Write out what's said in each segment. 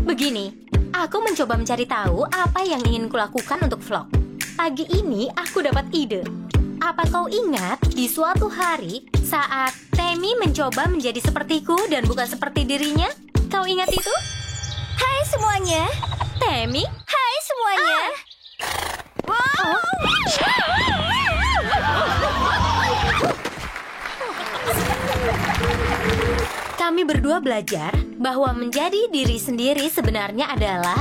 Begini, aku mencoba mencari tahu apa yang ingin kulakukan untuk vlog. Pagi ini aku dapat ide. Apa kau ingat di suatu hari saat Temi mencoba menjadi sepertiku dan bukan seperti dirinya? Kau ingat itu? Hai semuanya. Temi? Hai semuanya. Oh. Kami berdua belajar bahwa menjadi diri sendiri sebenarnya adalah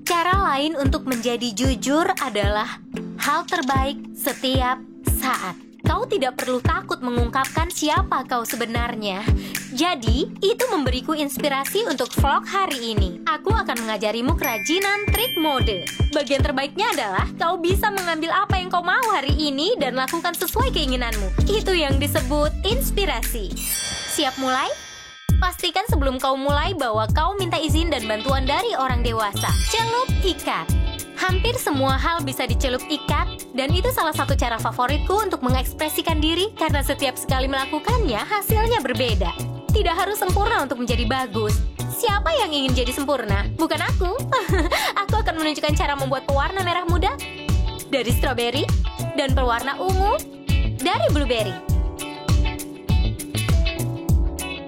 cara lain untuk menjadi jujur adalah hal terbaik setiap saat. Kau tidak perlu takut mengungkapkan siapa kau sebenarnya. Jadi, itu memberiku inspirasi untuk vlog hari ini. Aku akan mengajarimu kerajinan trik mode. Bagian terbaiknya adalah kau bisa mengambil apa yang kau mau hari ini dan lakukan sesuai keinginanmu. Itu yang disebut inspirasi. Siap mulai? Pastikan sebelum kau mulai bahwa kau minta izin dan bantuan dari orang dewasa. Celup ikat. Hampir semua hal bisa dicelup ikat, dan itu salah satu cara favoritku untuk mengekspresikan diri karena setiap sekali melakukannya hasilnya berbeda. Tidak harus sempurna untuk menjadi bagus. Siapa yang ingin jadi sempurna? Bukan aku. Aku akan menunjukkan cara membuat pewarna merah muda dari stroberi dan pewarna ungu dari blueberry.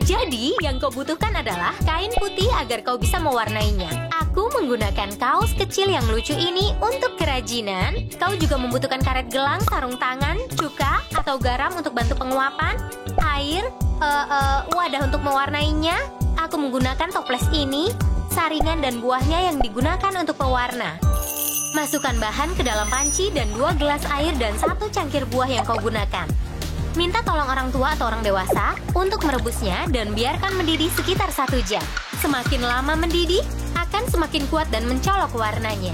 Jadi, yang kau butuhkan adalah kain putih agar kau bisa mewarnainya. Aku menggunakan kaos kecil yang lucu ini untuk kerajinan. Kau juga membutuhkan karet gelang, sarung tangan, cuka, atau garam untuk bantu penguapan, air, wadah untuk mewarnainya. Aku menggunakan toples ini, saringan dan buahnya yang digunakan untuk pewarna. Masukkan bahan ke dalam panci dan 2 gelas air dan 1 cangkir buah yang kau gunakan. Minta tolong orang tua atau orang dewasa untuk merebusnya dan biarkan mendidih sekitar 1 jam. Semakin lama mendidih, akan semakin kuat dan mencolok warnanya.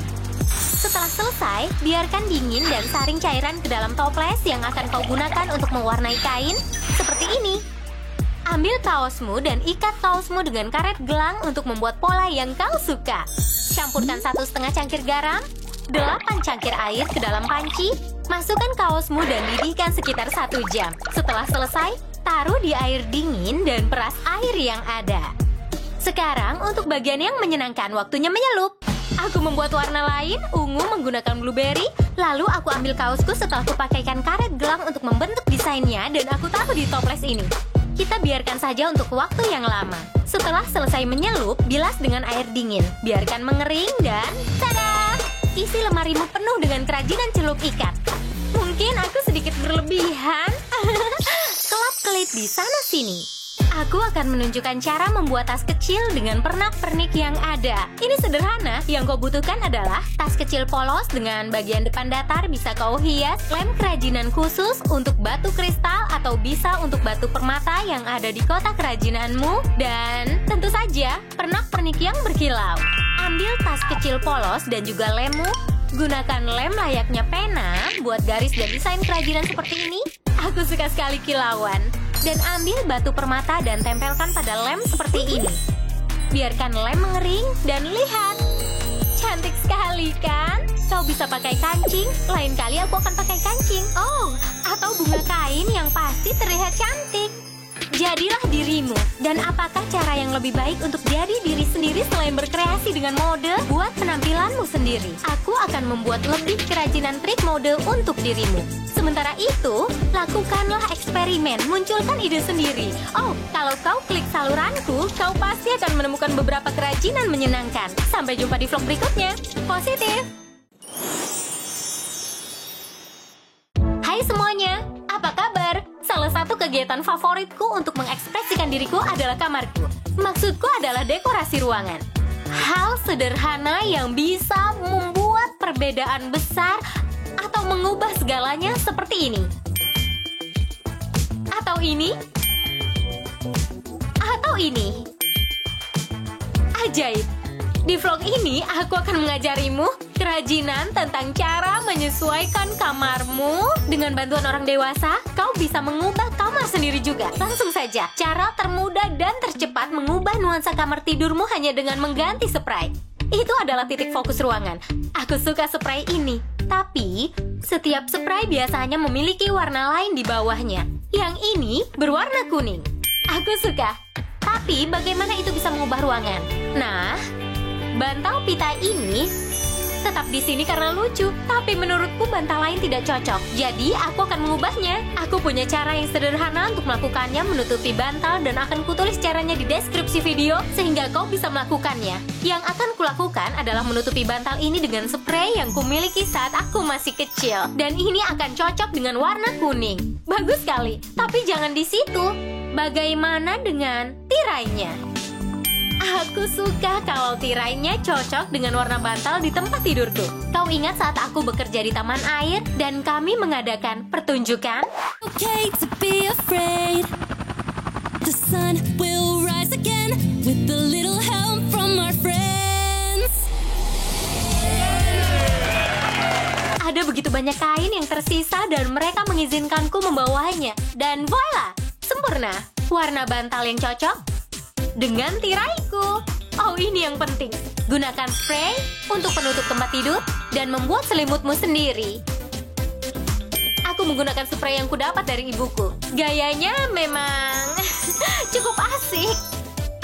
Setelah selesai, biarkan dingin dan saring cairan ke dalam toples yang akan kau gunakan untuk mewarnai kain seperti ini. Ambil kaosmu dan ikat kaosmu dengan karet gelang untuk membuat pola yang kau suka. Campurkan 1,5 cangkir garam, 8 cangkir air ke dalam panci. Masukkan kaosmu dan didihkan sekitar 1 jam. Setelah selesai, taruh di air dingin dan peras air yang ada. Sekarang untuk bagian yang menyenangkan, waktunya menyelup. Aku membuat warna lain, ungu menggunakan blueberry. Lalu aku ambil kaosku setelah kupakaikan karet gelang untuk membentuk desainnya dan aku taruh di toples ini. Kita biarkan saja untuk waktu yang lama. Setelah selesai menyelup, bilas dengan air dingin. Biarkan mengering dan tada! Isi lemarimu penuh dengan kerajinan celup ikat. Mungkin aku sedikit berlebihan. Kelap-kelip di sana-sini. Aku akan menunjukkan cara membuat tas kecil dengan pernak-pernik yang ada. Ini sederhana, yang kau butuhkan adalah tas kecil polos dengan bagian depan datar. Bisa kau hias lem kerajinan khusus untuk batu kristal atau bisa untuk batu permata yang ada di kotak kerajinanmu. Dan tentu saja pernak-pernik yang berkilau. Ambil tas kecil polos dan juga lemmu. Gunakan lem layaknya pena buat garis dan desain kerajinan seperti ini. Aku suka sekali kilauan. Dan ambil batu permata dan tempelkan pada lem seperti ini. Biarkan lem mengering dan lihat. Cantik sekali kan? Kau bisa pakai kancing. Lain kali aku akan pakai kancing. Oh, atau bunga kain yang pasti terlihat cantik. Jadilah dirimu. Dan apakah cara yang lebih baik untuk jadi diri sendiri selain berkreasi dengan mode? Buat penampilanmu sendiri. Aku akan membuat lebih kerajinan trik mode untuk dirimu. Sementara itu, lakukanlah eksperimen, munculkan ide sendiri. Oh, kalau kau klik saluranku, kau pasti akan menemukan beberapa kerajinan menyenangkan. Sampai jumpa di vlog berikutnya. Positif! Hai semuanya, apa kabar? Salah satu kegiatan favoritku untuk mengekspresikan diriku adalah kamarku. Maksudku adalah dekorasi ruangan. Hal sederhana yang bisa membuat perbedaan besar atau mengubah segalanya seperti ini. Atau ini. Atau ini. Ajaib. Di vlog ini, aku akan mengajarimu kerajinan tentang cara menyesuaikan kamarmu. Dengan bantuan orang dewasa, kau bisa mengubah kamar sendiri juga. Langsung saja, cara termudah dan tercepat mengubah nuansa kamar tidurmu hanya dengan mengganti spray. Itu adalah titik fokus ruangan. Aku suka spray ini. Tapi, setiap spray biasanya memiliki warna lain di bawahnya. Yang ini berwarna kuning. Aku suka. Tapi, bagaimana itu bisa mengubah ruangan? Nah, Bantal pita ini tetap di sini karena lucu, tapi menurutku bantal lain tidak cocok. Jadi aku akan mengubahnya. Aku punya cara yang sederhana untuk melakukannya menutupi bantal dan akan kutulis caranya di deskripsi video sehingga kau bisa melakukannya. Yang akan kulakukan adalah menutupi bantal ini dengan spray yang kumiliki saat aku masih kecil. Dan ini akan cocok dengan warna kuning. Bagus sekali, tapi jangan di situ. Bagaimana dengan tirainya? Aku suka kalau tirainya cocok dengan warna bantal di tempat tidurku. Kau ingat saat aku bekerja di taman air dan kami mengadakan pertunjukan? Okay to be afraid. The sun will rise again with a little help from our friends. Ada begitu banyak kain yang tersisa dan mereka mengizinkanku membawanya. Dan voila, sempurna. Warna bantal yang cocok dengan tiraiku. Oh, ini yang penting. Gunakan spray untuk penutup tempat tidur dan membuat selimutmu sendiri. Aku menggunakan spray yang kudapat dari ibuku. Gayanya memang cukup asik.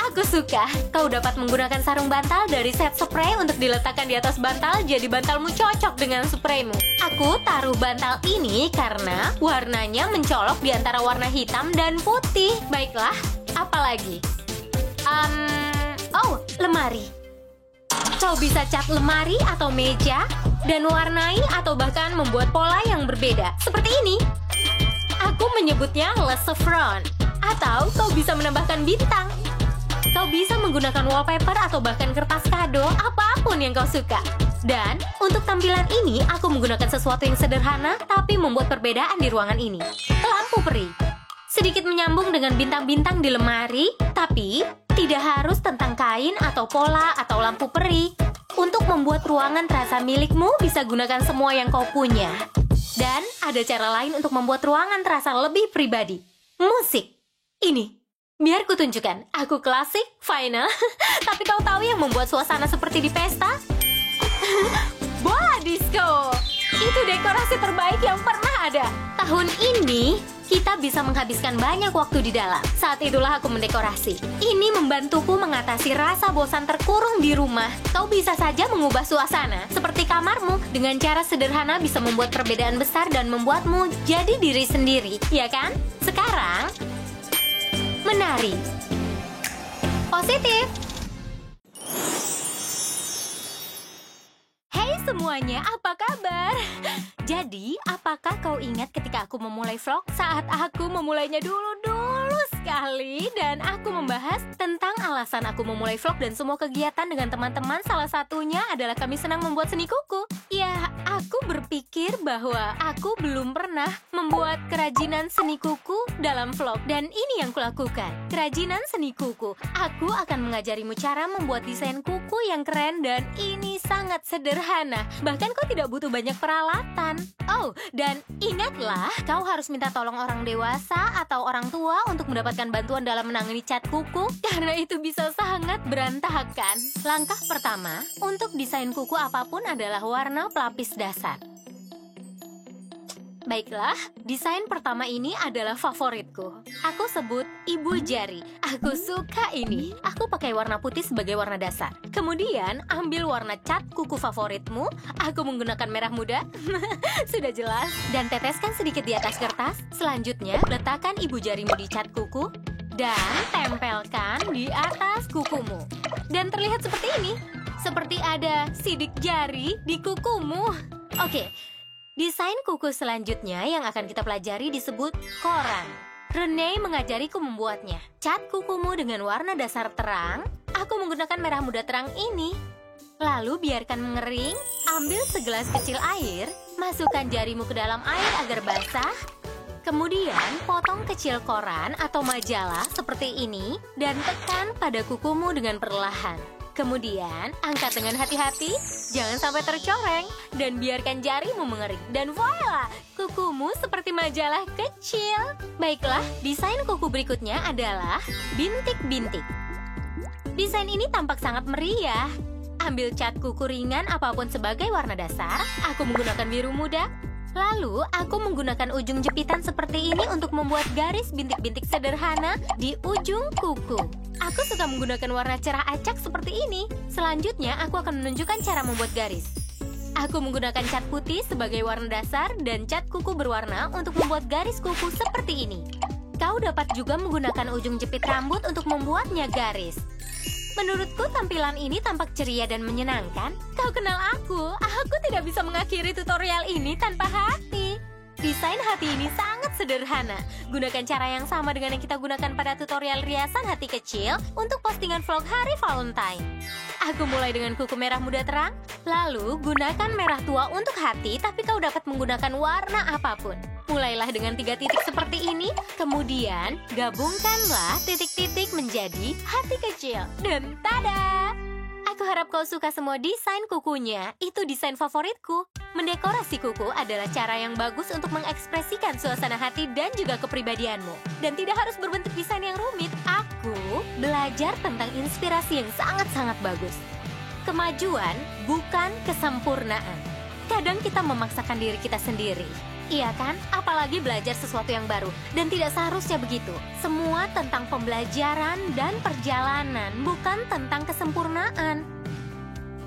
Aku suka. Kau dapat menggunakan sarung bantal dari set spray untuk diletakkan di atas bantal, jadi bantalmu cocok dengan spraymu. Aku taruh bantal ini karena warnanya mencolok di antara warna hitam dan putih. Baiklah, apa lagi? Lemari. Kau bisa cat lemari atau meja dan warnai atau bahkan membuat pola yang berbeda. Seperti ini. Aku menyebutnya Le Chiffon. Atau kau bisa menambahkan bintang. Kau bisa menggunakan wallpaper atau bahkan kertas kado, apapun yang kau suka. Dan untuk tampilan ini, aku menggunakan sesuatu yang sederhana tapi membuat perbedaan di ruangan ini. Lampu peri. Sedikit menyambung dengan bintang-bintang di lemari, tapi tidak harus tentang kain atau pola atau lampu peri. Untuk membuat ruangan terasa milikmu, bisa gunakan semua yang kau punya. Dan ada cara lain untuk membuat ruangan terasa lebih pribadi. Musik. Ini. Biar ku tunjukkan. Aku klasik, final. Tapi kau tahu yang membuat suasana seperti di pesta? Bola disco. Itu dekorasi terbaik yang pernah ada. Tahun ini, kita bisa menghabiskan banyak waktu di dalam. Saat itulah aku mendekorasi. Ini membantuku mengatasi rasa bosan terkurung di rumah. Kau bisa saja mengubah suasana, seperti kamarmu. Dengan cara sederhana bisa membuat perbedaan besar dan membuatmu jadi diri sendiri. Ya kan? Sekarang, menari. Positif. Hey semuanya, apa kabar? Jadi, apakah kau ingat ketika aku memulai vlog? Saat aku memulainya dulu sekali dan aku membahas tentang alasan aku memulai vlog dan semua kegiatan dengan teman-teman. Salah satunya adalah kami senang membuat seni kuku. Ya, aku berpikir bahwa aku belum pernah membuat kerajinan seni kuku dalam vlog. Dan ini yang kulakukan, kerajinan seni kuku. Aku akan mengajarimu cara membuat desain kuku yang keren dan ini sangat sederhana. Bahkan kau tidak butuh banyak peralatan. Oh, dan ingatlah, kau harus minta tolong orang dewasa atau orang tua untuk mendapatkan bantuan dalam menangani cat kuku, karena itu bisa sangat berantakan. Langkah pertama, untuk desain kuku apapun adalah warna pelapis dasar. Baiklah, desain pertama ini adalah favoritku. Aku sebut ibu jari. Aku suka ini. Aku pakai warna putih sebagai warna dasar. Kemudian, ambil warna cat kuku favoritmu. Aku menggunakan merah muda. Sudah jelas. Dan teteskan sedikit di atas kertas. Selanjutnya, letakkan ibu jarimu di cat kuku. Dan tempelkan di atas kukumu. Dan terlihat seperti ini. Seperti ada sidik jari di kukumu. Oke. Desain kuku selanjutnya yang akan kita pelajari disebut koran. Rene mengajariku membuatnya. Cat kukumu dengan warna dasar terang. Aku menggunakan merah muda terang ini. Lalu biarkan mengering. Ambil segelas kecil air. Masukkan jarimu ke dalam air agar basah. Kemudian potong kecil koran atau majalah seperti ini. Dan tekan pada kukumu dengan perlahan. Kemudian, angkat dengan hati-hati, jangan sampai tercoreng, dan biarkan jarimu mengering. Dan voila, kukumu seperti majalah kecil. Baiklah, desain kuku berikutnya adalah bintik-bintik. Desain ini tampak sangat meriah. Ambil cat kuku ringan apapun sebagai warna dasar. Aku menggunakan biru muda. Lalu, aku menggunakan ujung jepitan seperti ini untuk membuat garis bintik-bintik sederhana di ujung kuku. Aku suka menggunakan warna cerah acak seperti ini. Selanjutnya, aku akan menunjukkan cara membuat garis. Aku menggunakan cat putih sebagai warna dasar dan cat kuku berwarna untuk membuat garis kuku seperti ini. Kau dapat juga menggunakan ujung jepit rambut untuk membuatnya garis. Menurutku tampilan ini tampak ceria dan menyenangkan. Kau kenal aku tidak bisa mengakhiri tutorial ini tanpa hati. Desain hati ini sangat sederhana. Gunakan cara yang sama dengan yang kita gunakan pada tutorial riasan hati kecil untuk postingan vlog hari Valentine. Aku mulai dengan kuku merah muda terang, lalu gunakan merah tua untuk hati, tapi kau dapat menggunakan warna apapun. Mulailah dengan 3 titik seperti ini, kemudian gabungkanlah titik-titik menjadi hati kecil. Dan tada! Aku harap kau suka semua desain kukunya. Itu desain favoritku. Mendekorasi kuku adalah cara yang bagus untuk mengekspresikan suasana hati dan juga kepribadianmu. Dan tidak harus berbentuk desain yang rumit. Aku belajar tentang inspirasi yang sangat-sangat bagus. Kemajuan bukan kesempurnaan. Kadang kita memaksakan diri kita sendiri. Iya kan? Apalagi belajar sesuatu yang baru. Dan tidak seharusnya begitu. Semua tentang pembelajaran dan perjalanan, bukan tentang kesempurnaan.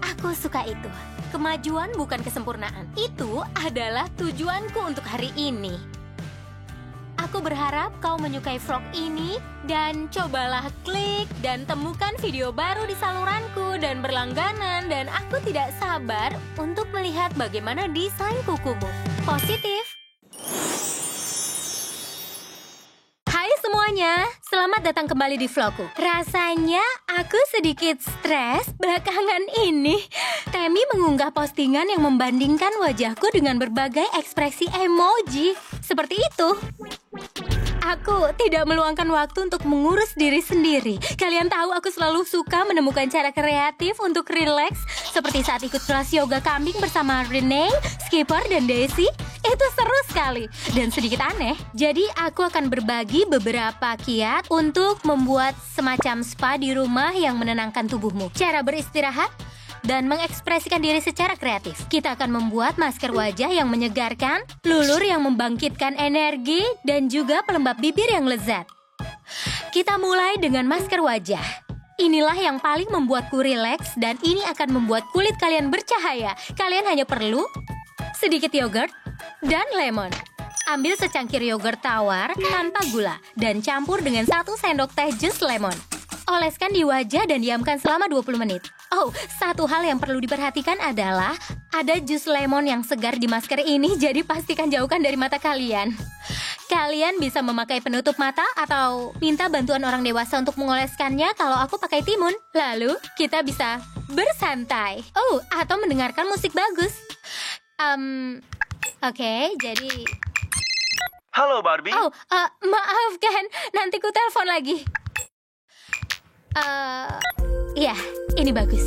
Aku suka itu. Kemajuan bukan kesempurnaan. Itu adalah tujuanku untuk hari ini. Aku berharap kau menyukai vlog ini. Dan cobalah klik dan temukan video baru di saluranku dan berlangganan. Dan aku tidak sabar untuk melihat bagaimana desain kukumu. Positif. Hai semuanya, selamat datang kembali di vlogku. Rasanya aku sedikit stres belakangan ini. Temi mengunggah postingan yang membandingkan wajahku dengan berbagai ekspresi emoji. Seperti itu. Aku tidak meluangkan waktu untuk mengurus diri sendiri. Kalian tahu aku selalu suka menemukan cara kreatif untuk rileks, seperti saat ikut kelas yoga kambing bersama Renee, Skipper, dan Daisy. Itu seru sekali dan sedikit aneh. Jadi aku akan berbagi beberapa kiat untuk membuat semacam spa di rumah yang menenangkan tubuhmu. Cara beristirahat dan mengekspresikan diri secara kreatif. Kita akan membuat masker wajah yang menyegarkan, lulur yang membangkitkan energi, dan juga pelembab bibir yang lezat. Kita mulai dengan masker wajah. Inilah yang paling membuatku rileks dan ini akan membuat kulit kalian bercahaya. Kalian hanya perlu sedikit yogurt dan lemon. Ambil secangkir yogurt tawar tanpa gula dan campur dengan 1 sendok teh jus lemon. Oleskan di wajah dan diamkan selama 20 menit. Oh, satu hal yang perlu diperhatikan adalah ada jus lemon yang segar di masker ini, jadi pastikan jauhkan dari mata kalian. Kalian bisa memakai penutup mata atau minta bantuan orang dewasa untuk mengoleskannya kalau aku pakai timun. Lalu, kita bisa bersantai. Oh, atau mendengarkan musik bagus. Oke, jadi... Halo Barbie. Oh, maafkan, nanti ku telepon lagi. Ya, ini bagus.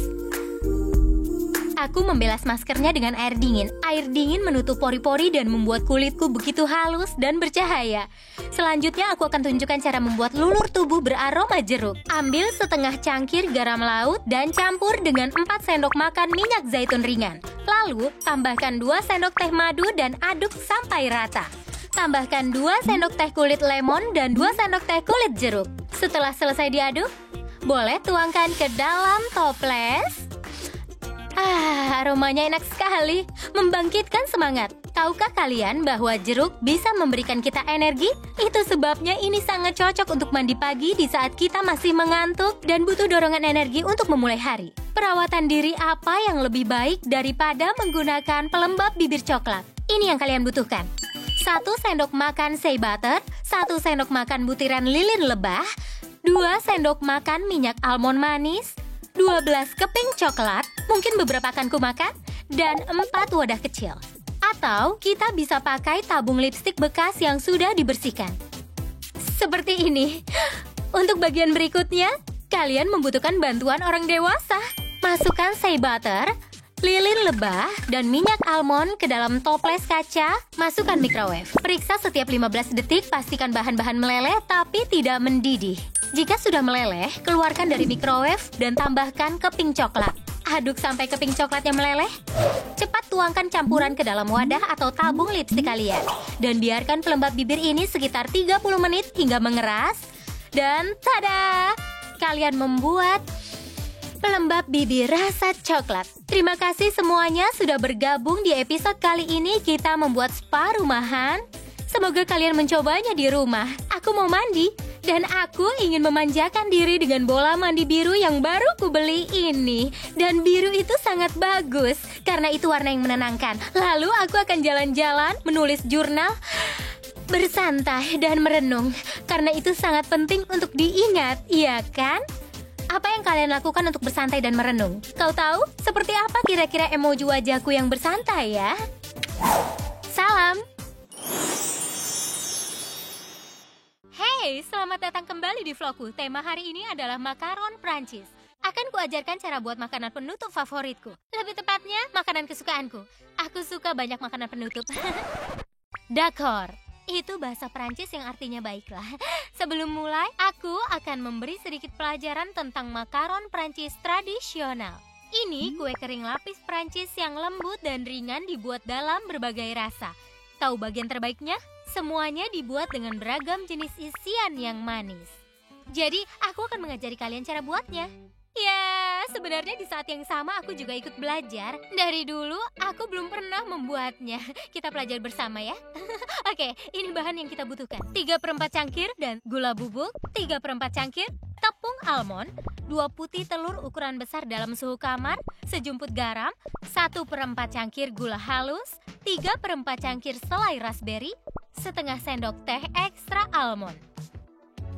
Aku membelas maskernya dengan air dingin. Air dingin menutup pori-pori dan membuat kulitku begitu halus dan bercahaya. Selanjutnya aku akan tunjukkan cara membuat lulur tubuh beraroma jeruk. Ambil setengah cangkir garam laut dan campur dengan 4 sendok makan minyak zaitun ringan. Lalu, tambahkan 2 sendok teh madu dan aduk sampai rata. Tambahkan 2 sendok teh kulit lemon dan 2 sendok teh kulit jeruk. Setelah selesai diaduk, boleh tuangkan ke dalam toples. Aromanya enak sekali, membangkitkan semangat. Tahukah kalian bahwa jeruk bisa memberikan kita energi? Itu sebabnya ini sangat cocok untuk mandi pagi di saat kita masih mengantuk dan butuh dorongan energi untuk memulai hari. Perawatan diri apa yang lebih baik daripada menggunakan pelembab bibir coklat? Ini yang kalian butuhkan. 1 sendok makan shea butter, 1 sendok makan butiran lilin lebah, 2 sendok makan minyak almond manis, 12 keping coklat, mungkin beberapa akan kumakan, dan 4 wadah kecil. Atau kita bisa pakai tabung lipstik bekas yang sudah dibersihkan. Seperti ini. Untuk bagian berikutnya, kalian membutuhkan bantuan orang dewasa. Masukkan shea butter, lilin lebah, dan minyak almond ke dalam toples kaca. Masukkan microwave. Periksa setiap 15 detik, pastikan bahan-bahan meleleh tapi tidak mendidih. Jika sudah meleleh, keluarkan dari microwave dan tambahkan keping coklat. Aduk sampai keping coklatnya meleleh. Cepat tuangkan campuran ke dalam wadah atau tabung lipstik kalian. Dan biarkan pelembab bibir ini sekitar 30 menit hingga mengeras. Dan tada! Kalian membuat pelembab bibir rasa coklat. Terima kasih semuanya sudah bergabung di episode kali ini kita membuat spa rumahan. Semoga kalian mencobanya di rumah. Aku mau mandi. Dan aku ingin memanjakan diri dengan bola mandi biru yang baru kubeli ini. Dan biru itu sangat bagus, karena itu warna yang menenangkan. Lalu aku akan jalan-jalan, menulis jurnal, bersantai dan merenung. Karena itu sangat penting untuk diingat, iya kan? Apa yang kalian lakukan untuk bersantai dan merenung? Kau tahu? Seperti apa kira-kira emoji wajahku yang bersantai ya? Salam! Hey, selamat datang kembali di vlogku. Tema hari ini adalah makaron Prancis. Akan kuajarkan cara buat makanan penutup favoritku. Lebih tepatnya, makanan kesukaanku. Aku suka banyak makanan penutup. D'accord. Itu bahasa Prancis yang artinya baiklah. Sebelum mulai, aku akan memberi sedikit pelajaran tentang makaron Prancis tradisional. Ini kue kering lapis Prancis yang lembut dan ringan dibuat dalam berbagai rasa. Tahu bagian terbaiknya? Semuanya dibuat dengan beragam jenis isian yang manis. Jadi, aku akan mengajari kalian cara buatnya. Ya, sebenarnya di saat yang sama aku juga ikut belajar. Dari dulu, aku belum pernah membuatnya. Kita belajar bersama ya. Oke, ini bahan yang kita butuhkan. 3/4 cangkir dan gula bubuk, 3/4 cangkir tepung almond, 2 putih telur ukuran besar dalam suhu kamar, sejumput garam, 1/4 cangkir gula halus, 3/4 cangkir selai raspberry, setengah sendok teh ekstra almond.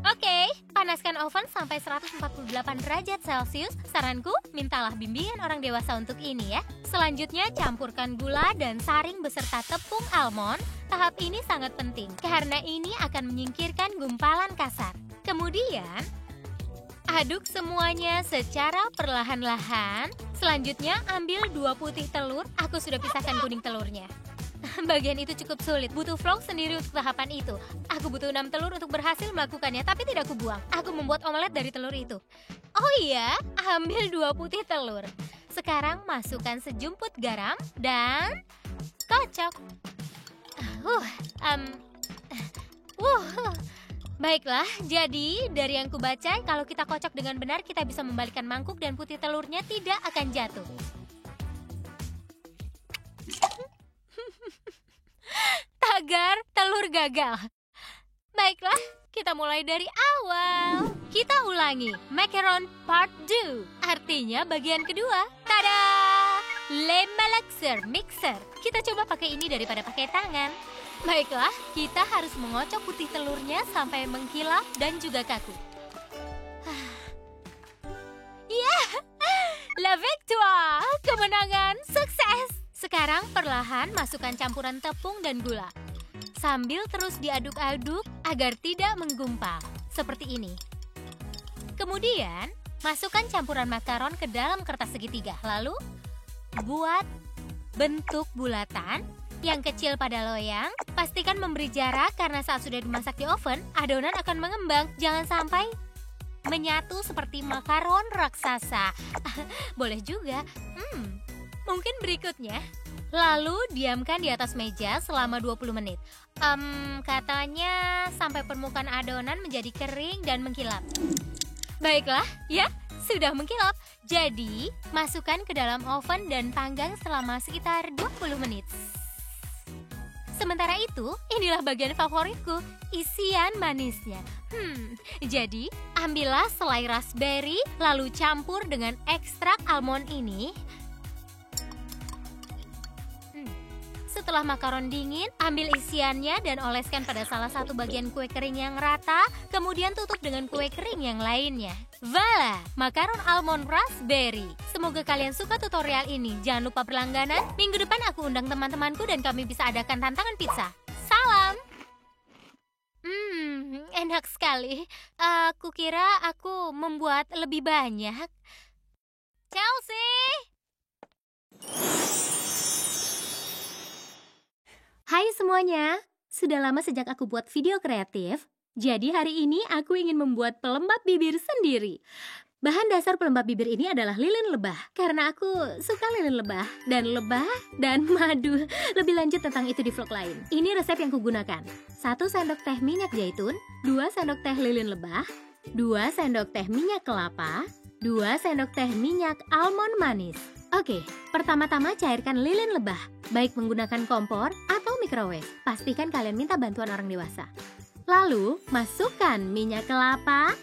Oke, panaskan oven sampai 148 derajat Celcius. Saranku, mintalah bimbingan orang dewasa untuk ini ya. Selanjutnya, campurkan gula dan saring beserta tepung almond. Tahap ini sangat penting, karena ini akan menyingkirkan gumpalan kasar. Kemudian, aduk semuanya secara perlahan-lahan. Selanjutnya, ambil 2 putih telur. Aku sudah pisahkan kuning telurnya. Bagian itu cukup sulit, butuh vlog sendiri untuk tahapan itu. Aku butuh 6 telur untuk berhasil melakukannya, tapi tidak kubuang. Aku membuat omelet dari telur itu. Oh iya, ambil 2 putih telur. Sekarang masukkan sejumput garam dan kocok. Baiklah, jadi dari yang kubaca, kalau kita kocok dengan benar, kita bisa membalikkan mangkuk dan putih telurnya tidak akan jatuh. Tagar telur gagal. Baiklah, kita mulai dari awal. Kita ulangi, macaron part 2. Artinya bagian kedua. Tada! Le malaxer mixer. Kita coba pakai ini daripada pakai tangan. Baiklah, kita harus mengocok putih telurnya sampai mengkilap dan juga kaku. Ya, la victoire! Kemenangan, sukses! Sekarang perlahan masukkan campuran tepung dan gula. Sambil terus diaduk-aduk agar tidak menggumpal. Seperti ini. Kemudian, masukkan campuran makaron ke dalam kertas segitiga. Lalu, buat bentuk bulatan yang kecil pada loyang. Pastikan memberi jarak karena saat sudah dimasak di oven, adonan akan mengembang. Jangan sampai menyatu seperti makaron raksasa. Boleh juga. Mungkin berikutnya. Lalu diamkan di atas meja selama 20 menit. Katanya sampai permukaan adonan menjadi kering dan mengkilap. Baiklah, ya, sudah mengkilap. Jadi, masukkan ke dalam oven dan panggang selama sekitar 20 menit. Sementara itu, inilah bagian favoritku, isian manisnya. Jadi, ambillah selai raspberry, lalu campur dengan ekstrak almond ini. Setelah makaron dingin, ambil isiannya dan oleskan pada salah satu bagian kue kering yang rata, kemudian tutup dengan kue kering yang lainnya. Voila, makaron almond raspberry. Semoga kalian suka tutorial ini. Jangan lupa berlangganan. Minggu depan aku undang teman-temanku dan kami bisa adakan tantangan pizza. Salam! Enak sekali. Aku kira aku membuat lebih banyak. Chelsea! Hai semuanya, sudah lama sejak aku buat video kreatif, jadi hari ini aku ingin membuat pelembab bibir sendiri. Bahan dasar pelembab bibir ini adalah lilin lebah. Karena aku suka lilin lebah dan madu. Lebih lanjut tentang itu di vlog lain. Ini resep yang kugunakan. 1 sendok teh minyak zaitun, 2 sendok teh lilin lebah, 2 sendok teh minyak kelapa, 2 sendok teh minyak almond manis. Oke, pertama-tama cairkan lilin lebah, baik menggunakan kompor atau microwave. Pastikan kalian minta bantuan orang dewasa. Lalu, masukkan minyak kelapa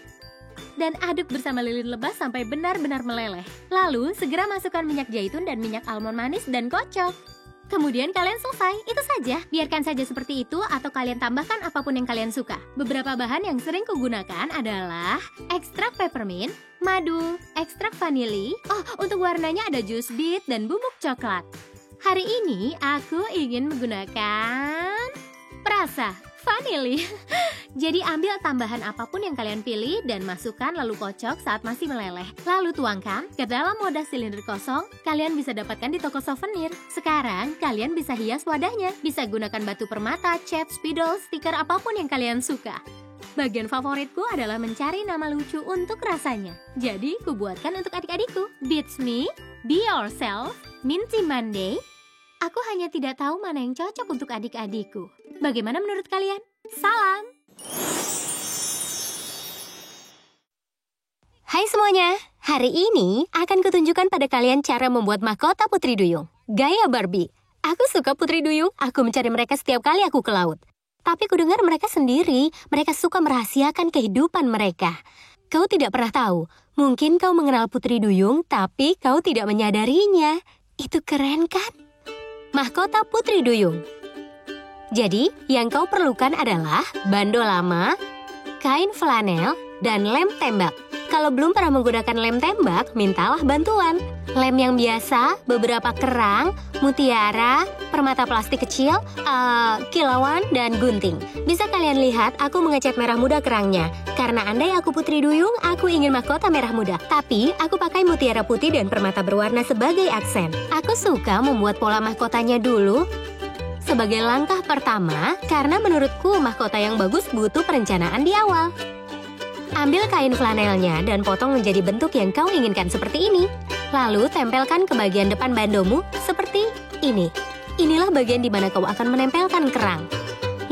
dan aduk bersama lilin lebah sampai benar-benar meleleh. Lalu, segera masukkan minyak zaitun dan minyak almond manis dan kocok. Kemudian kalian selesai, itu saja. Biarkan saja seperti itu atau kalian tambahkan apapun yang kalian suka. Beberapa bahan yang sering kugunakan adalah ekstrak peppermint, madu, ekstrak vanili. Oh, untuk warnanya ada jus beet dan bubuk coklat. Hari ini aku ingin menggunakan perasa vanili. Jadi ambil tambahan apapun yang kalian pilih dan masukkan lalu kocok saat masih meleleh. Lalu tuangkan ke dalam wadah silinder kosong. Kalian bisa dapatkan di toko souvenir. Sekarang kalian bisa hias wadahnya. Bisa gunakan batu permata, cat, spidol, stiker apapun yang kalian suka. Bagian favoritku adalah mencari nama lucu untuk rasanya. Jadi kubuatkan untuk adik-adikku. Beats Me, Be Yourself, Minty Monday. Aku hanya tidak tahu mana yang cocok untuk adik-adikku. Bagaimana menurut kalian? Salam! Hai semuanya, hari ini akan kutunjukkan pada kalian cara membuat mahkota Putri Duyung. Gaya Barbie. Aku suka Putri Duyung, aku mencari mereka setiap kali aku ke laut. Tapi kudengar mereka sendiri, mereka suka merahasiakan kehidupan mereka. Kau tidak pernah tahu, mungkin kau mengenal Putri Duyung, tapi kau tidak menyadarinya. Itu keren kan? Mahkota Putri Duyung. Jadi, yang kau perlukan adalah bando lama, kain flanel, dan lem tembak. Kalau belum pernah menggunakan lem tembak, mintalah bantuan. Lem yang biasa, beberapa kerang, mutiara, permata plastik kecil, kilauan, dan gunting. Bisa kalian lihat, aku mengecat merah muda kerangnya. Karena andai aku Putri Duyung, aku ingin mahkota merah muda. Tapi, aku pakai mutiara putih dan permata berwarna sebagai aksen. Aku suka membuat pola mahkotanya dulu sebagai langkah pertama, karena menurutku mahkota yang bagus butuh perencanaan di awal. Ambil kain flanelnya dan potong menjadi bentuk yang kau inginkan seperti ini. Lalu tempelkan ke bagian depan bandomu seperti ini. Inilah bagian di mana kau akan menempelkan kerang.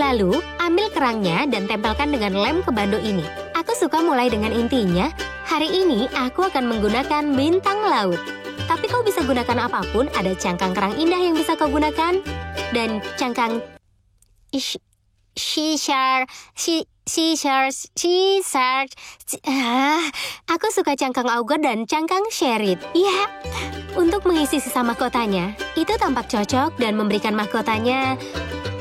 Lalu, ambil kerangnya dan tempelkan dengan lem ke bando ini. Aku suka mulai dengan intinya. Hari ini aku akan menggunakan bintang laut. Tapi kau bisa gunakan apapun, ada cangkang kerang indah yang bisa kau gunakan. Dan cangkang aku suka cangkang auger dan cangkang sherit. Ya, untuk mengisi sisa mahkotanya. Itu tampak cocok dan memberikan mahkotanya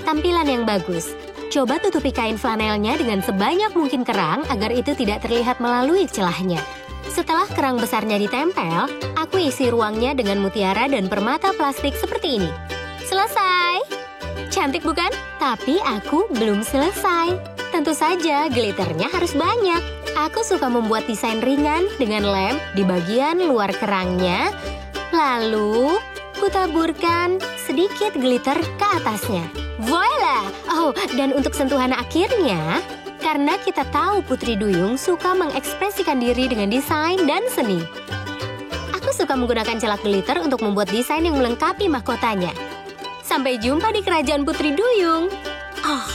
tampilan yang bagus. Coba tutupi kain flanelnya dengan sebanyak mungkin kerang agar itu tidak terlihat melalui celahnya. Setelah kerang besarnya ditempel, aku isi ruangnya dengan mutiara dan permata plastik seperti ini. Selesai! Cantik bukan? Tapi aku belum selesai. Tentu saja glitternya harus banyak. Aku suka membuat desain ringan dengan lem di bagian luar kerangnya. Lalu, kutaburkan sedikit glitter ke atasnya. Voila! Oh, dan untuk sentuhan akhirnya, karena kita tahu Putri Duyung suka mengekspresikan diri dengan desain dan seni. Aku suka menggunakan celak glitter untuk membuat desain yang melengkapi mahkotanya. Sampai jumpa di kerajaan Putri Duyung. Oh.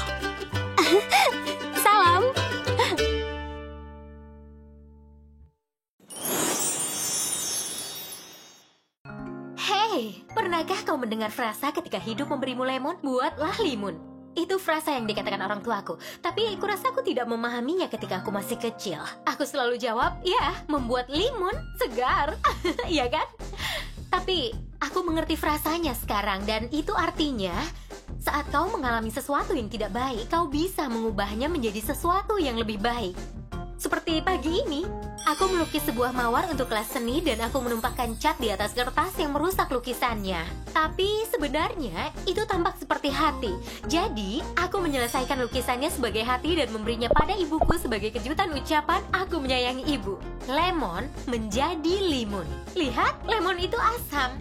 Salam. Hey, pernahkah kau mendengar frasa ketika hidup memberimu lemon, buatlah limun? Itu frasa yang dikatakan orang tuaku. Tapi kurasa aku tidak memahaminya ketika aku masih kecil. Aku selalu jawab, ya, membuat limun segar. Iya kan? Tapi aku mengerti frasanya sekarang. Dan itu artinya, saat kau mengalami sesuatu yang tidak baik, kau bisa mengubahnya menjadi sesuatu yang lebih baik. Seperti pagi ini, aku melukis sebuah mawar untuk kelas seni dan aku menumpahkan cat di atas kertas yang merusak lukisannya. Tapi sebenarnya itu tampak seperti hati. Jadi, aku menyelesaikan lukisannya sebagai hati dan memberinya pada ibuku sebagai kejutan ucapan aku menyayangi ibu. Lemon menjadi limun. Lihat, lemon itu asam.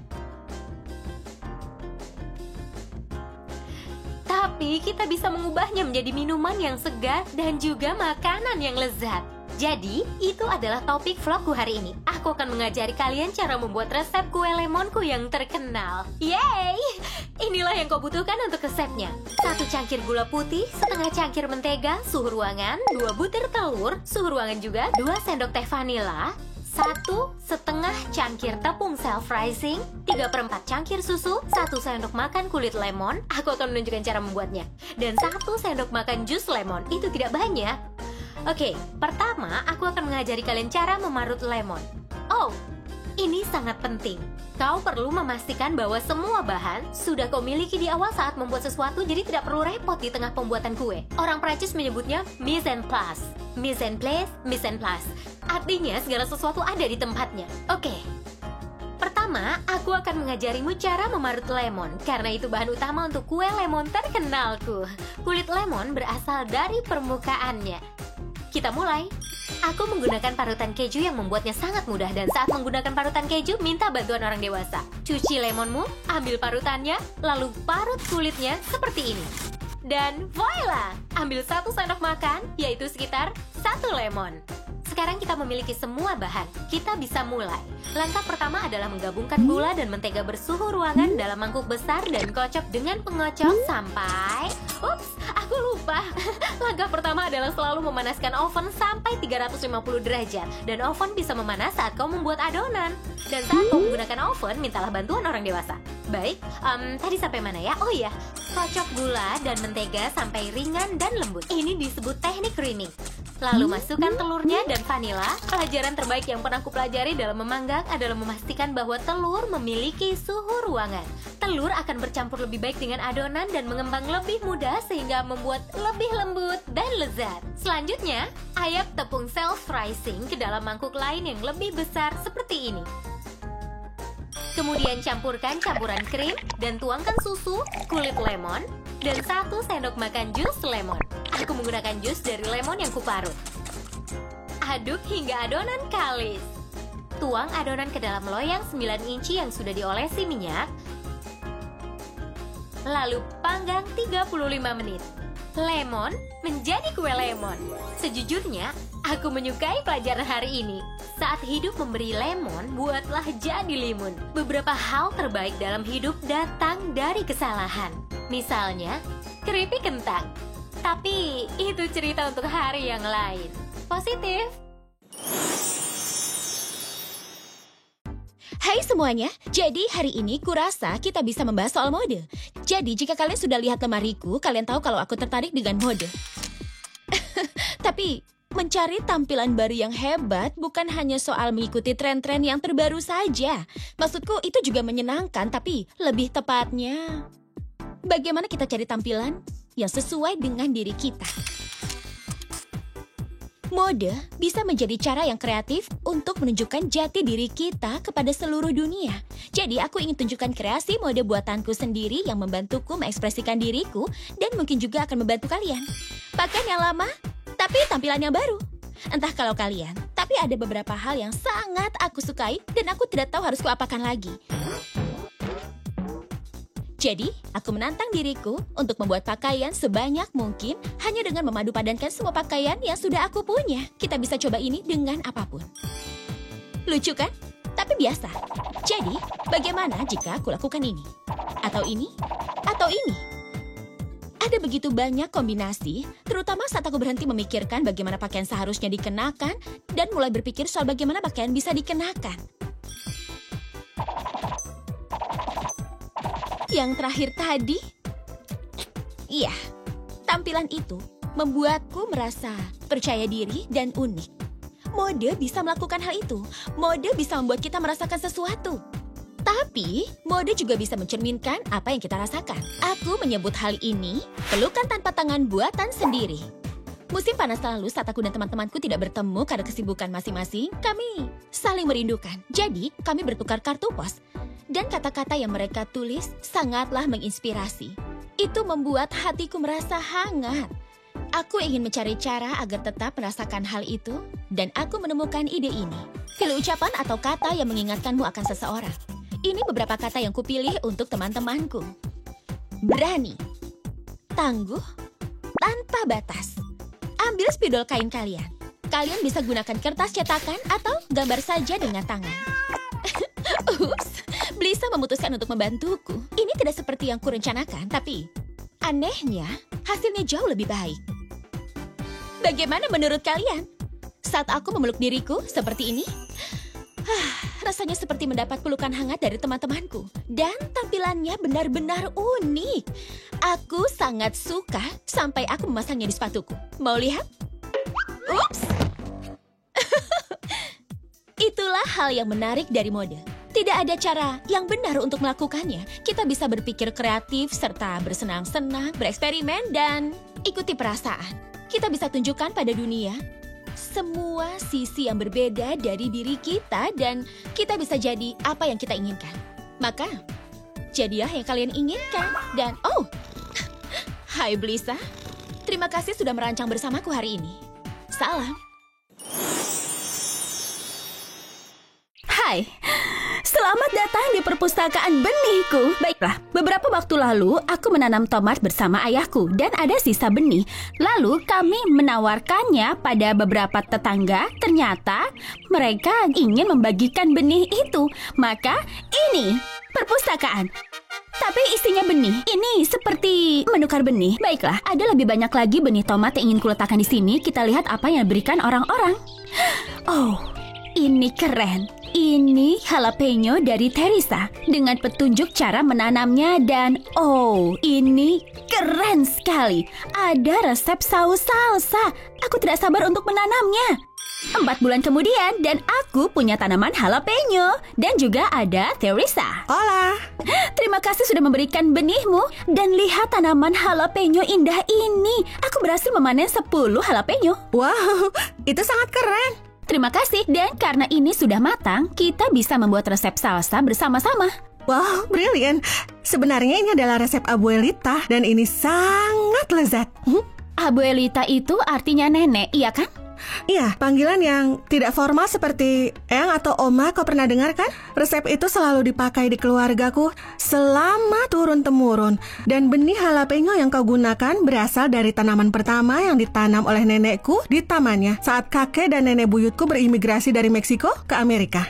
Tapi kita bisa mengubahnya menjadi minuman yang segar dan juga makanan yang lezat. Jadi, itu adalah topik vlogku hari ini. Aku akan mengajari kalian cara membuat resep kue lemonku yang terkenal. Yeay! Inilah yang kau butuhkan untuk resepnya. 1 cangkir gula putih, setengah cangkir mentega, suhu ruangan, 2 butir telur, suhu ruangan juga, 2 sendok teh vanila, 1,5 cangkir tepung self-rising, 3/4 cangkir susu, 1 sendok makan kulit lemon. Aku akan menunjukkan cara membuatnya. Dan 1 sendok makan jus lemon. Itu tidak banyak. Oke, pertama aku akan mengajari kalian cara memarut lemon. Oh, ini sangat penting. Kau perlu memastikan bahwa semua bahan sudah kau miliki di awal saat membuat sesuatu, jadi tidak perlu repot di tengah pembuatan kue. Orang Prancis menyebutnya mise en place. Mise en place, mise en place. Artinya segala sesuatu ada di tempatnya. Oke. Pertama, aku akan mengajarimu cara memarut lemon, karena itu bahan utama untuk kue lemon terkenalku. Kulit lemon berasal dari permukaannya. Kita mulai. Aku menggunakan parutan keju yang membuatnya sangat mudah, dan saat menggunakan parutan keju, minta bantuan orang dewasa. Cuci lemonmu, ambil parutannya, lalu parut kulitnya seperti ini. Dan voila! Ambil 1 sendok makan, yaitu sekitar 1 lemon. Sekarang kita memiliki semua bahan. Kita bisa mulai. Langkah pertama adalah menggabungkan gula dan mentega bersuhu ruangan dalam mangkuk besar dan kocok dengan pengocok sampai... Ups, aku lupa. Langkah pertama adalah selalu memanaskan oven sampai 350 derajat. Dan oven bisa memanas saat kau membuat adonan. Dan saat kau menggunakan oven, mintalah bantuan orang dewasa. Baik, tadi sampai mana ya? Oh iya, kocok gula dan mentega sampai ringan dan lembut. Ini disebut teknik creaming. Lalu masukkan telurnya dan vanila. Pelajaran terbaik yang pernah kupelajari dalam memanggang adalah memastikan bahwa telur memiliki suhu ruangan. Telur akan bercampur lebih baik dengan adonan dan mengembang lebih mudah sehingga membuat lebih lembut dan lezat. Selanjutnya, ayak tepung self-rising ke dalam mangkuk lain yang lebih besar seperti ini. Kemudian campurkan campuran krim dan tuangkan susu, kulit lemon, dan 1 sendok makan jus lemon. Aku menggunakan jus dari lemon yang kuparut. Aduk hingga adonan kalis. Tuang adonan ke dalam loyang 9 inci yang sudah diolesi minyak. Lalu panggang 35 menit. Lemon menjadi kue lemon. Sejujurnya, aku menyukai pelajaran hari ini. Saat hidup memberi lemon, buatlah jadi limun. Beberapa hal terbaik dalam hidup datang dari kesalahan. Misalnya, keripik kentang. Tapi, itu cerita untuk hari yang lain. Positif. Hai semuanya, jadi hari ini kurasa kita bisa membahas soal mode. Jadi jika kalian sudah lihat lemariku, kalian tahu kalau aku tertarik dengan mode. Tapi mencari tampilan baru yang hebat bukan hanya soal mengikuti tren-tren yang terbaru saja. Maksudku itu juga menyenangkan, tapi lebih tepatnya bagaimana kita cari tampilan yang sesuai dengan diri kita. Mode bisa menjadi cara yang kreatif untuk menunjukkan jati diri kita kepada seluruh dunia. Jadi aku ingin tunjukkan kreasi mode buatanku sendiri yang membantuku mengekspresikan diriku dan mungkin juga akan membantu kalian. Pakaian yang lama, tapi tampilan yang baru. Entah kalau kalian, tapi ada beberapa hal yang sangat aku sukai dan aku tidak tahu harus kuapakan lagi. Jadi, aku menantang diriku untuk membuat pakaian sebanyak mungkin hanya dengan memadupadankan semua pakaian yang sudah aku punya. Kita bisa coba ini dengan apapun. Lucu kan? Tapi biasa. Jadi, bagaimana jika aku lakukan ini? Atau ini? Atau ini? Ada begitu banyak kombinasi, terutama saat aku berhenti memikirkan bagaimana pakaian seharusnya dikenakan dan mulai berpikir soal bagaimana pakaian bisa dikenakan. Yang terakhir tadi, iya, tampilan itu membuatku merasa percaya diri dan unik. Mode bisa melakukan hal itu. Mode bisa membuat kita merasakan sesuatu. Tapi, mode juga bisa mencerminkan apa yang kita rasakan. Aku menyebut hal ini pelukan tanpa tangan buatan sendiri. Musim panas lalu saat aku dan teman-temanku tidak bertemu karena kesibukan masing-masing, kami saling merindukan. Jadi, kami bertukar kartu pos. Dan kata-kata yang mereka tulis sangatlah menginspirasi. Itu membuat hatiku merasa hangat. Aku ingin mencari cara agar tetap merasakan hal itu, dan aku menemukan ide ini. Pilih ucapan atau kata yang mengingatkanmu akan seseorang. Ini beberapa kata yang kupilih untuk teman-temanku. Berani, tangguh, tanpa batas. Ambil spidol kain kalian. Kalian bisa gunakan kertas cetakan atau gambar saja dengan tangan. Ups, Blisa memutuskan untuk membantuku. Ini tidak seperti yang kurencanakan, tapi anehnya hasilnya jauh lebih baik. Bagaimana menurut kalian? Saat aku memeluk diriku seperti ini, rasanya seperti mendapat pelukan hangat dari teman-temanku. Dan tampilannya benar-benar unik. Aku sangat suka sampai aku memasangnya di sepatuku. Mau lihat? Ups! Itulah hal yang menarik dari mode. Tidak ada cara yang benar untuk melakukannya. Kita bisa berpikir kreatif serta bersenang-senang, bereksperimen, dan ikuti perasaan. Kita bisa tunjukkan pada dunia semua sisi yang berbeda dari diri kita dan kita bisa jadi apa yang kita inginkan. Maka, jadilah yang kalian inginkan. Dan, hai Blisa. Terima kasih sudah merancang bersamaku hari ini. Salam. Hai, selamat datang di perpustakaan benihku. Baiklah, beberapa waktu lalu aku menanam tomat bersama ayahku dan ada sisa benih. Lalu kami menawarkannya pada beberapa tetangga. Ternyata mereka ingin membagikan benih itu. Maka ini perpustakaan. Tapi isinya benih. Ini seperti menukar benih. Baiklah, ada lebih banyak lagi benih tomat yang ingin kuletakkan di sini. Kita lihat apa yang diberikan orang-orang. Oh, ini keren. Ini jalapeno dari Teresa dengan petunjuk cara menanamnya dan ini keren sekali. Ada resep saus salsa. Aku tidak sabar untuk menanamnya. 4 bulan kemudian dan aku punya tanaman jalapeno dan juga ada Teresa. Hola. Terima kasih sudah memberikan benihmu dan lihat tanaman jalapeno indah ini. Aku berhasil memanen 10 jalapeno. Wow, itu sangat keren. Terima kasih, dan karena ini sudah matang, kita bisa membuat resep salsa bersama-sama. Wow, brilian. Sebenarnya ini adalah resep abuelita dan ini sangat lezat. Abuelita itu artinya nenek, iya kan? Iya, panggilan yang tidak formal seperti Eyang atau Oma. Kau pernah dengar kan? Resep itu selalu dipakai di keluargaku selama turun-temurun. Dan benih jalapeno yang kau gunakan berasal dari tanaman pertama yang ditanam oleh nenekku di tamannya saat kakek dan nenek buyutku berimigrasi dari Meksiko ke Amerika.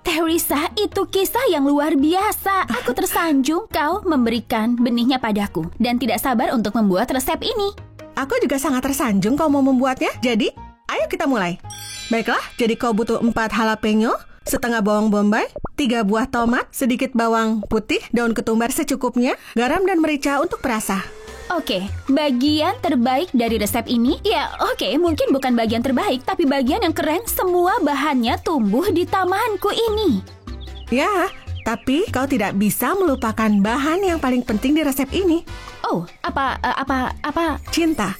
Teresa, itu kisah yang luar biasa. Aku tersanjung kau memberikan benihnya padaku dan tidak sabar untuk membuat resep ini. Aku juga sangat tersanjung kau mau membuatnya. Jadi, ayo kita mulai. Baiklah, jadi kau butuh 4 jalapeno, setengah bawang bombay, 3 buah tomat, sedikit bawang putih, daun ketumbar secukupnya, garam dan merica untuk perasa. Oke, bagian terbaik dari resep ini, mungkin bukan bagian terbaik, tapi bagian yang keren, semua bahannya tumbuh di tamanku ini. Ya, tapi kau tidak bisa melupakan bahan yang paling penting di resep ini. Oh, apa? Cinta,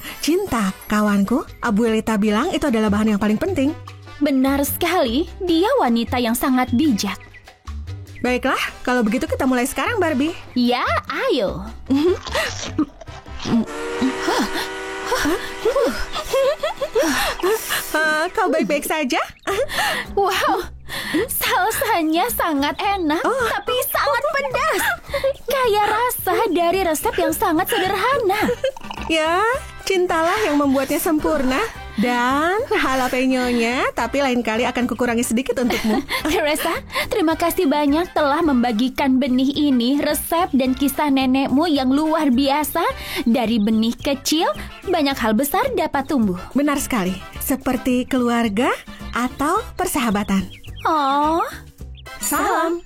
kawanku. Abuelita bilang itu adalah bahan yang paling penting. Benar sekali, dia wanita yang sangat bijak. Baiklah, kalau begitu kita mulai sekarang, Barbie. Ya, ayo. Kau baik-baik saja? Wow, salsanya sangat enak, tapi sangat pedas. Kayak rasa dari resep yang sangat sederhana. Ya, cintalah yang membuatnya sempurna. Dan jalapeno-nya, tapi lain kali akan kukurangi sedikit untukmu. Teresa, terima kasih banyak telah membagikan benih ini, resep dan kisah nenekmu yang luar biasa. Dari benih kecil, banyak hal besar dapat tumbuh. Benar sekali, seperti keluarga atau persahabatan. Oh, Salam.